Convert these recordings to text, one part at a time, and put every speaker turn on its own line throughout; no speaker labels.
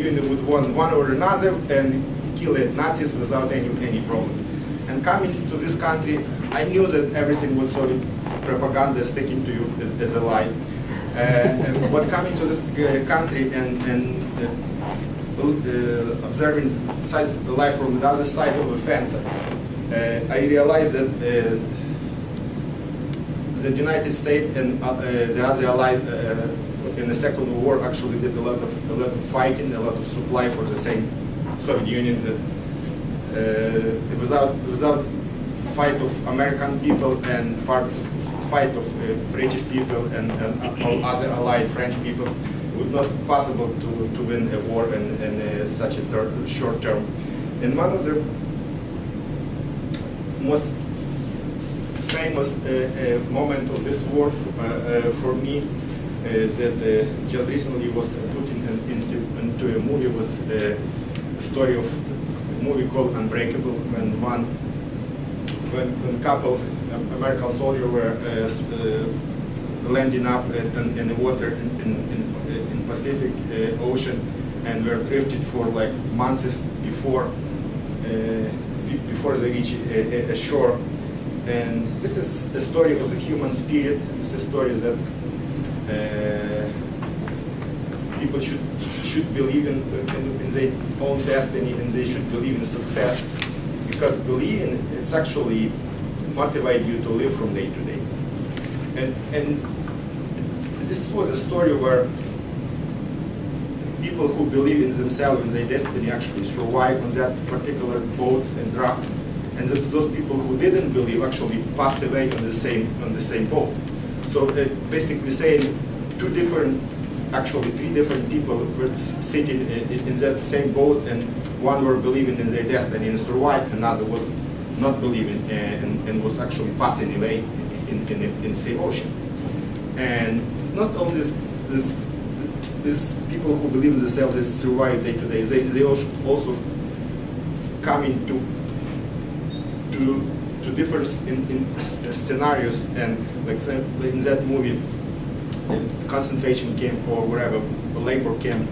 Union would want one or another and kill the Nazis without any problem. And coming to this country, I knew that everything was Soviet propaganda sticking to you as a lie. But coming to this country and observing the life from the other side of the fence, I realized that the United States and the other allies in the Second World War actually did a lot of fighting, a lot of supply for the same Soviet Union. That without fight of American people and fight of British people and all other allied French people, it would not be possible to win a war in such a short term. And one of the most famous moment of this war for me is that just recently was put into a movie, was a story of a movie called Unbreakable, when couple American soldiers were landing up in the water in Pacific Ocean and were drifted for like months before they reach a shore. And this is a story of the human spirit. This is a story that people should believe in their own destiny, and they should believe in success, because believing it's actually motivate you to live from day to day. And this was a story where people who believe in themselves and their destiny actually survive on that particular boat and draft, and that those people who didn't believe actually passed away on the same boat. So basically saying actually three different people were sitting in that same boat, and one were believing in their destiny and survived, another was not believing and was actually passing away in the same ocean. And not only these people who believe in themselves, they survive day to day, they also come into different scenarios, and like in that movie, concentration camp or wherever, a labor camp.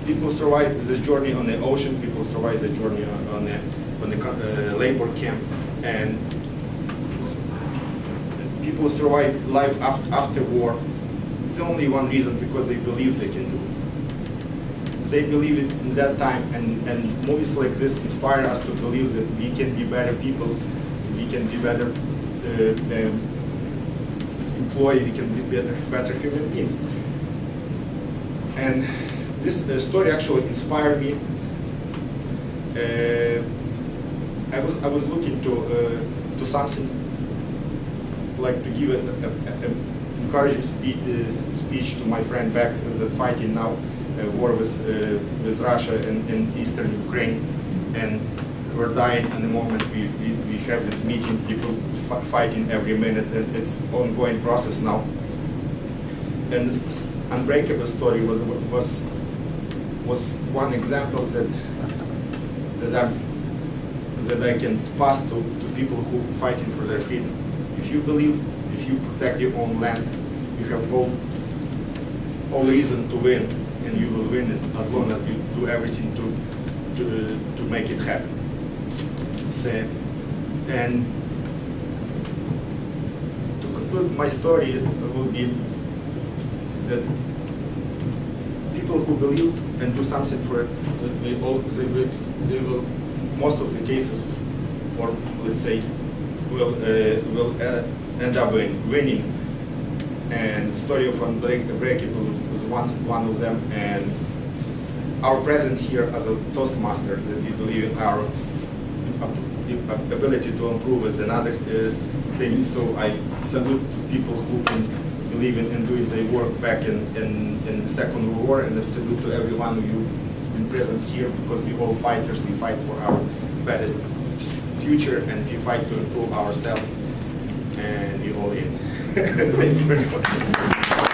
People survive the journey on the ocean. People survive the journey on the labor camp, and people survive life after war. It's only one reason: because they believe they can do it. They believe it in that time, and movies like this inspire us to believe that we can be better people, we can be better employees, we can be better human beings. And this story actually inspired me. I was looking to something like to give an encouraging speech to my friend back who's fighting now war with Russia in eastern Ukraine, and we're dying in the moment we have this meeting, people fighting every minute, and it's an ongoing process now. And this Unbreakable story was one example that I can pass to people who are fighting for their freedom. If you believe, if you protect your own land, you have all reason to win, and you will win it as long as you do everything to make it happen. So, and to conclude my story will be that people who believe and do something for it, they will most of the cases, or let's say, will end up winning. And the story of Unbreakable was one of them, and our presence here as a Toastmaster, that we believe in our ability to improve is another thing. So I salute to people who can believe in doing their work back in the Second World War, and I salute to every one of you been present here, because we all fighters, we fight for our better future, and we fight to improve ourselves, and we all in. Thank you very much.